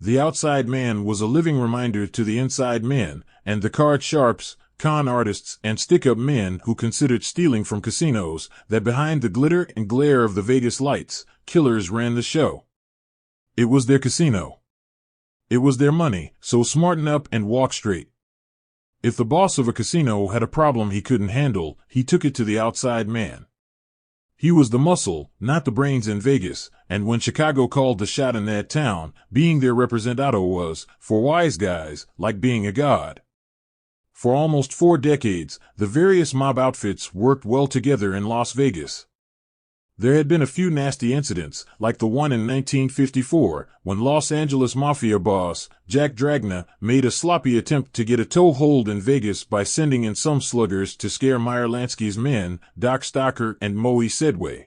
The outside man was a living reminder to the inside men, and the card sharps, con artists, and stick-up men who considered stealing from casinos, that behind the glitter and glare of the Vegas lights, killers ran the show. It was their casino. It was their money, so smarten up and walk straight. If the boss of a casino had a problem he couldn't handle, he took it to the outside man. He was the muscle, not the brains in Vegas, and when Chicago called the shot in that town, being their representado was, for wise guys, like being a god. For almost 4 decades, the various mob outfits worked well together in Las Vegas. There had been a few nasty incidents, like the one in 1954, when Los Angeles Mafia boss, Jack Dragna, made a sloppy attempt to get a toehold in Vegas by sending in some sluggers to scare Meyer Lansky's men, Doc Stocker and Moe Sedway.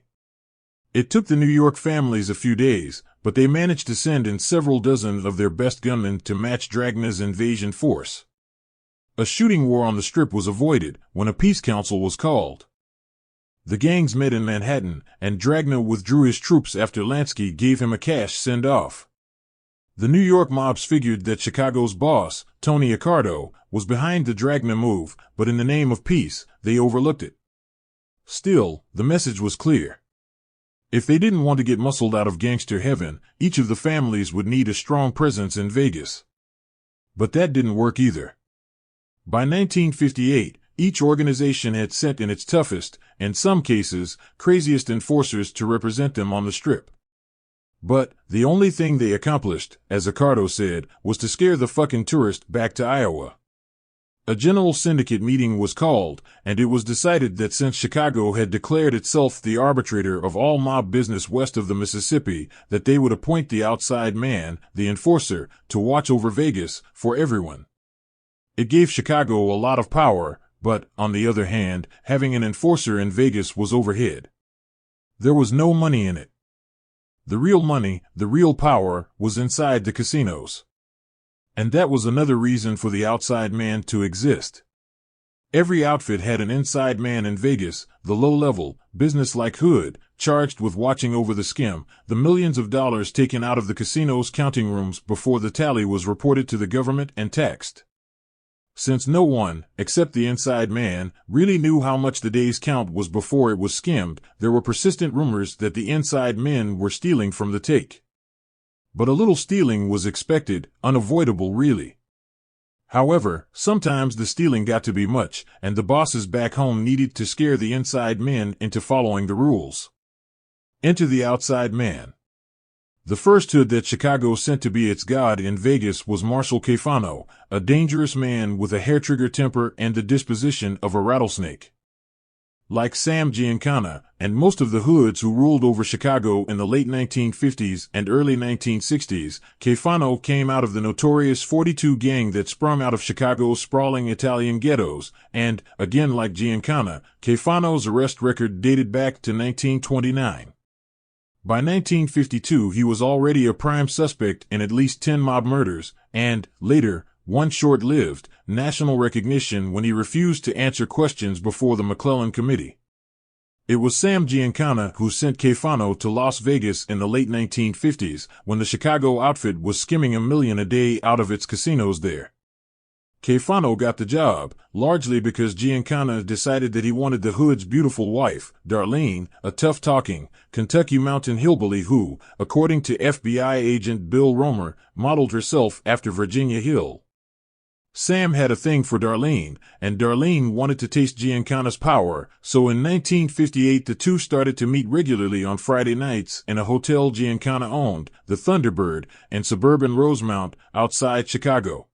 It took the New York families a few days, but they managed to send in several dozen of their best gunmen to match Dragna's invasion force. A shooting war on the Strip was avoided when a peace council was called. The gangs met in Manhattan, and Dragna withdrew his troops after Lansky gave him a cash send-off. The New York mobs figured that Chicago's boss, Tony Accardo, was behind the Dragna move, but in the name of peace, they overlooked it. Still, the message was clear. If they didn't want to get muscled out of gangster heaven, each of the families would need a strong presence in Vegas. But that didn't work either. By 1958, each organization had sent in its toughest, in some cases, craziest enforcers to represent them on the Strip. But the only thing they accomplished, as Accardo said, was to scare the fucking tourist back to Iowa. A general syndicate meeting was called, and it was decided that since Chicago had declared itself the arbitrator of all mob business west of the Mississippi, that they would appoint the outside man, the enforcer, to watch over Vegas for everyone. It gave Chicago a lot of power, but, on the other hand, having an enforcer in Vegas was overhead. There was no money in it. The real money, the real power, was inside the casinos. And that was another reason for the outside man to exist. Every outfit had an inside man in Vegas, the low-level, business-like hood, charged with watching over the skim, the millions of dollars taken out of the casino's counting rooms before the tally was reported to the government and taxed. Since no one, except the inside man, really knew how much the day's count was before it was skimmed, there were persistent rumors that the inside men were stealing from the take. But a little stealing was expected, unavoidable really. However, sometimes the stealing got to be much, and the bosses back home needed to scare the inside men into following the rules. Enter the outside man. The first hood that Chicago sent to be its god in Vegas was Marshal Caifano, a dangerous man with a hair-trigger temper and the disposition of a rattlesnake. Like Sam Giancana, and most of the hoods who ruled over Chicago in the late 1950s and early 1960s, Caifano came out of the notorious 42 gang that sprung out of Chicago's sprawling Italian ghettos, and, again like Giancana, Caifano's arrest record dated back to 1929. By 1952 he was already a prime suspect in at least 10 mob murders, and, later, one short-lived, national recognition when he refused to answer questions before the McClellan Committee. It was Sam Giancana who sent Caifano to Las Vegas in the late 1950s, when the Chicago outfit was skimming $1 million a day out of its casinos there. Caifano got the job, largely because Giancana decided that he wanted the hood's beautiful wife, Darlene, a tough-talking, Kentucky mountain hillbilly who, according to FBI agent Bill Romer, modeled herself after Virginia Hill. Sam had a thing for Darlene, and Darlene wanted to taste Giancana's power, so in 1958 the two started to meet regularly on Friday nights in a hotel Giancana owned, the Thunderbird, in suburban Rosemount, outside Chicago.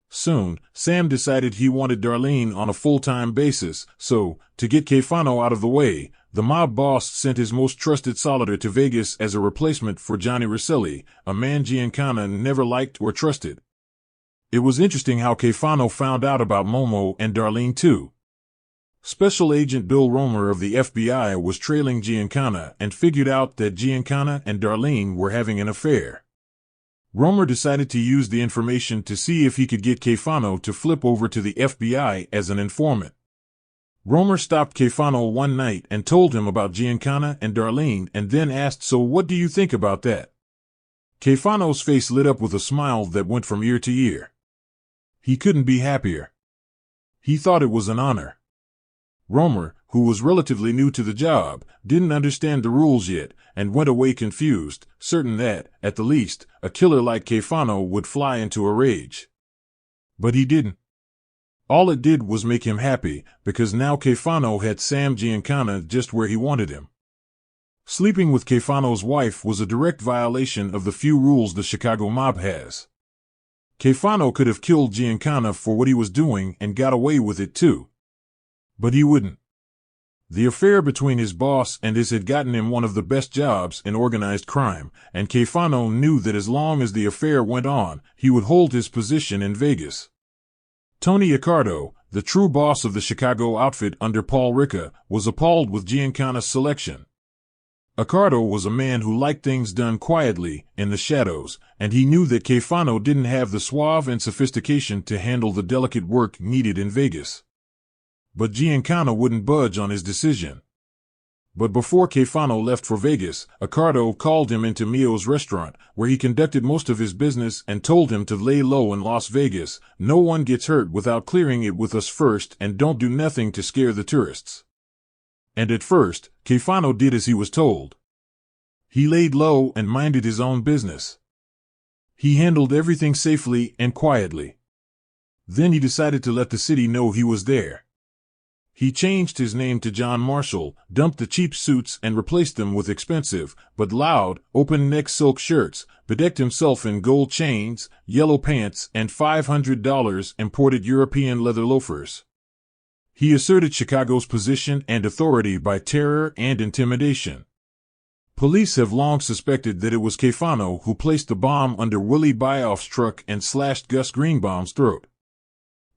Soon, Sam decided he wanted Darlene on a full-time basis, so, to get Caifano out of the way, the mob boss sent his most trusted soldier to Vegas as a replacement for Johnny Rosselli, a man Giancana never liked or trusted. It was interesting how Caifano found out about MOMO and Darlene too. Special Agent Bill Romer of the FBI was trailing Giancana and figured out that Giancana and Darlene were having an affair. Romer decided to use the information to see if he could get Caifano to flip over to the FBI as an informant. Romer stopped Caifano one night and told him about Giancana and Darlene and then asked, "So what do you think about that?" Caifano's face lit up with a smile that went from ear to ear. He couldn't be happier. He thought it was an honor. Romer, who was relatively new to the job, didn't understand the rules yet, and went away confused, certain that, at the least, a killer like Caifano would fly into a rage. But he didn't. All it did was make him happy, because now Caifano had Sam Giancana just where he wanted him. Sleeping with Caifano's wife was a direct violation of the few rules the Chicago mob has. Caifano could have killed Giancana for what he was doing and got away with it too. But he wouldn't. The affair between his boss and his had gotten him one of the best jobs in organized crime, and Caifano knew that as long as the affair went on, he would hold his position in Vegas. Tony Accardo, the true boss of the Chicago outfit under Paul Ricca, was appalled with Giancana's selection. Accardo was a man who liked things done quietly, in the shadows, and he knew that Caifano didn't have the suave and sophistication to handle the delicate work needed in Vegas. But Giancana wouldn't budge on his decision. But before Caifano left for Vegas, Accardo called him into Mio's restaurant, where he conducted most of his business, and told him to lay low in Las Vegas. No one gets hurt without clearing it with us first, and don't do nothing to scare the tourists. And at first, Caifano did as he was told. He laid low and minded his own business. He handled everything safely and quietly. Then he decided to let the city know he was there. He changed his name to John Marshall, dumped the cheap suits and replaced them with expensive, but loud, open-neck silk shirts, bedecked himself in gold chains, yellow pants, and $500 imported European leather loafers. He asserted Chicago's position and authority by terror and intimidation. Police have long suspected that it was Caifano who placed the bomb under Willie Byoff's truck and slashed Gus Greenbaum's throat.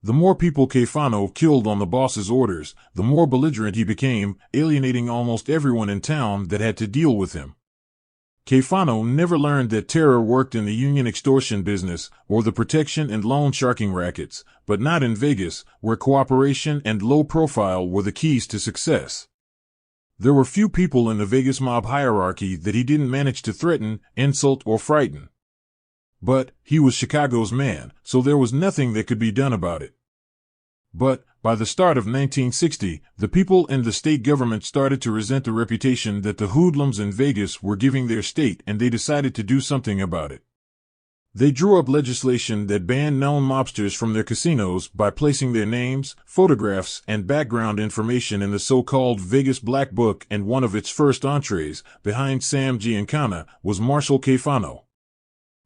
The more people Caifano killed on the boss's orders, the more belligerent he became, alienating almost everyone in town that had to deal with him. Caifano never learned that terror worked in the union extortion business or the protection and loan sharking rackets, but not in Vegas, where cooperation and low profile were the keys to success. There were few people in the Vegas mob hierarchy that he didn't manage to threaten, insult, or frighten. But he was Chicago's man, so there was nothing that could be done about it. But by the start of 1960, the people in the state government started to resent the reputation that the hoodlums in Vegas were giving their state, and they decided to do something about it. They drew up legislation that banned known mobsters from their casinos by placing their names, photographs, and background information in the so-called Vegas Black Book, and one of its first entrees, behind Sam Giancana, was Marshall Caifano.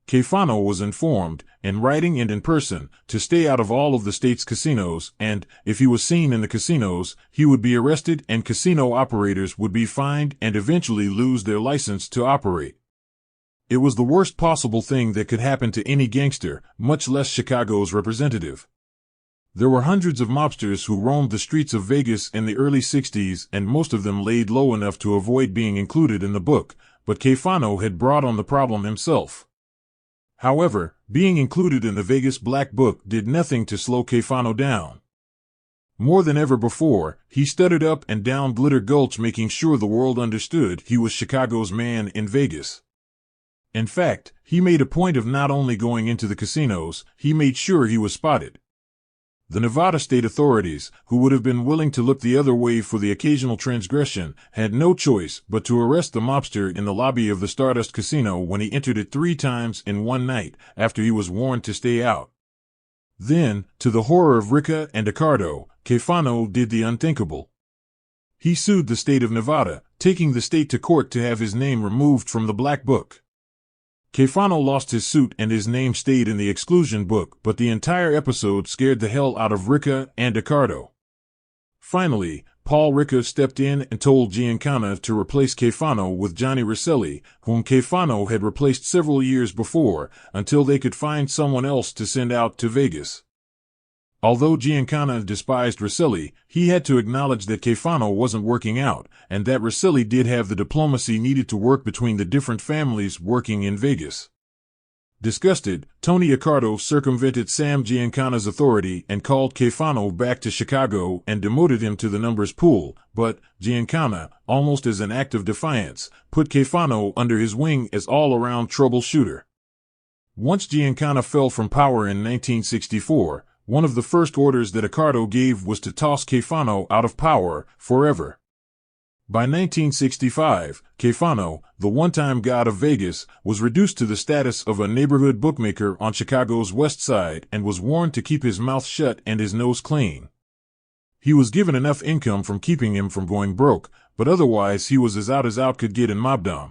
Caifano was informed, in writing and in person, to stay out of all of the state's casinos, and, if he was seen in the casinos, he would be arrested and casino operators would be fined and eventually lose their license to operate. It was the worst possible thing that could happen to any gangster, much less Chicago's representative. There were hundreds of mobsters who roamed the streets of Vegas in the early 60s, and most of them laid low enough to avoid being included in the book, but Caifano had brought on the problem himself. However, being included in the Vegas Black Book did nothing to slow Caifano down. More than ever before, he stuttered up and down Glitter Gulch, making sure the world understood he was Chicago's man in Vegas. In fact, he made a point of not only going into the casinos, he made sure he was spotted. The Nevada state authorities, who would have been willing to look the other way for the occasional transgression, had no choice but to arrest the mobster in the lobby of the Stardust Casino when he entered it 3 times in one night, after he was warned to stay out. Then, to the horror of Ricca and Accardo, Caifano did the unthinkable. He sued the state of Nevada, taking the state to court to have his name removed from the Black Book. Caifano lost his suit and his name stayed in the exclusion book, but the entire episode scared the hell out of Ricca and Accardo. Finally, Paul Ricca stepped in and told Giancana to replace Caifano with Johnny Rosselli, whom Caifano had replaced several years before, until they could find someone else to send out to Vegas. Although Giancana despised Rosselli, he had to acknowledge that Caifano wasn't working out, and that Rosselli did have the diplomacy needed to work between the different families working in Vegas. Disgusted, Tony Accardo circumvented Sam Giancana's authority and called Caifano back to Chicago and demoted him to the numbers pool, but Giancana, almost as an act of defiance, put Caifano under his wing as all-around troubleshooter. Once Giancana fell from power in 1964, one of the first orders that Accardo gave was to toss Caifano out of power forever. By 1965, Caifano, the one-time god of Vegas, was reduced to the status of a neighborhood bookmaker on Chicago's West Side and was warned to keep his mouth shut and his nose clean. He was given enough income from keeping him from going broke, but otherwise he was as out could get in mobdom.